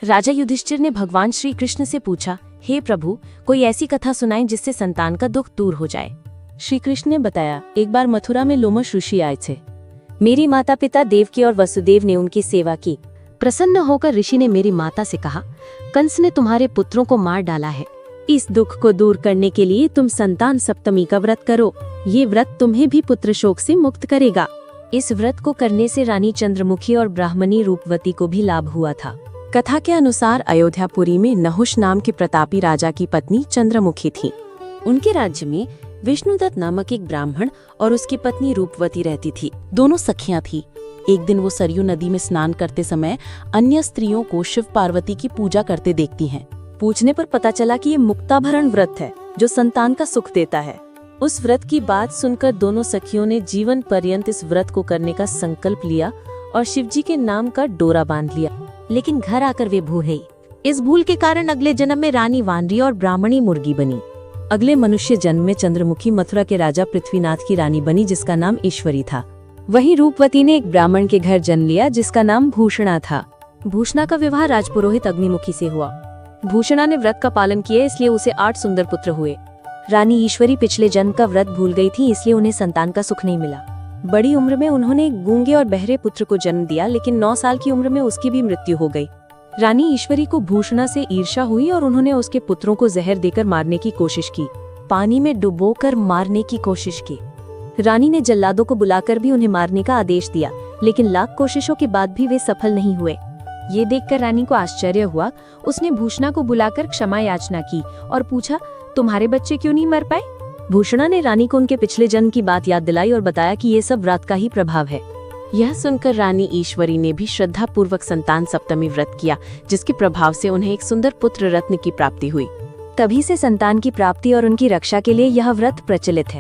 राजा युधिष्ठिर ने भगवान श्री कृष्ण से पूछा, हे प्रभु, कोई ऐसी कथा सुनाएं जिससे संतान का दुख दूर हो जाए। श्री कृष्ण ने बताया, एक बार मथुरा में लोमश ऋषि आए थे। मेरी माता पिता देवकी और वसुदेव ने उनकी सेवा की। प्रसन्न होकर ऋषि ने मेरी माता से कहा, कंस ने तुम्हारे पुत्रों को मार डाला है। इस दुख को दूर करने के लिए तुम संतान सप्तमी का व्रत करो। ये व्रत तुम्हें भी पुत्र शोक से मुक्त करेगा। इस व्रत को करने से रानी चंद्रमुखी और ब्राह्मणी रूपवती को भी लाभ हुआ था। कथा के अनुसार अयोध्यापुरी में नहुष नाम के प्रतापी राजा की पत्नी चंद्रमुखी थी। उनके राज्य में विष्णुदत्त नामक एक ब्राह्मण और उसकी पत्नी रूपवती रहती थी। दोनों सखियां थी। एक दिन वो सरयू नदी में स्नान करते समय अन्य स्त्रियों को शिव पार्वती की पूजा करते देखती हैं। पूछने पर पता चला कि ये मुक्ताभरण व्रत है जो संतान का सुख देता है। उस व्रत की बात सुनकर दोनों सखियों ने जीवन पर्यंत इस व्रत को करने का संकल्प लिया और शिवजी के नाम का डोरा बांध लिया। लेकिन घर आकर वे भूल गई। इस भूल के कारण अगले जन्म में रानी वानरी और ब्राह्मणी मुर्गी बनी। अगले मनुष्य जन्म में चंद्रमुखी मथुरा के राजा पृथ्वीनाथ की रानी बनी, जिसका नाम ईश्वरी था। वहीं रूपवती ने एक ब्राह्मण के घर जन्म लिया जिसका नाम भूषणा था। भूषणा का विवाह राजपुरोहित अग्निमुखी से हुआ। भूषणा ने व्रत का पालन किया, इसलिए उसे 8 सुंदर पुत्र हुए। रानी ईश्वरी पिछले जन्म का व्रत भूल गई थी, इसलिए उन्हें संतान का सुख नहीं मिला। बड़ी उम्र में उन्होंने एक गूंगे और बहरे पुत्र को जन्म दिया, लेकिन 9 साल की उम्र में उसकी भी मृत्यु हो गई। रानी ईश्वरी को भूषणा से ईर्ष्या हुई और उन्होंने उसके पुत्रों को जहर देकर मारने की कोशिश की, पानी में डुबोकर मारने की कोशिश की। रानी ने जल्लादों को बुलाकर भी उन्हें मारने का आदेश दिया, लेकिन लाख कोशिशों के बाद भी वे सफल नहीं हुए। ये देखकर रानी को आश्चर्य हुआ। उसने भूषणा को बुलाकर क्षमा याचना की और पूछा, तुम्हारे बच्चे क्यों नहीं मर पाए? भूषणा ने रानी को उनके पिछले जन्म की बात याद दिलाई और बताया कि ये सब व्रत का ही प्रभाव है। यह सुनकर रानी ईश्वरी ने भी श्रद्धा पूर्वक संतान सप्तमी व्रत किया, जिसके प्रभाव से उन्हें एक सुंदर पुत्र रत्न की प्राप्ति हुई। तभी से संतान की प्राप्ति और उनकी रक्षा के लिए यह व्रत प्रचलित है।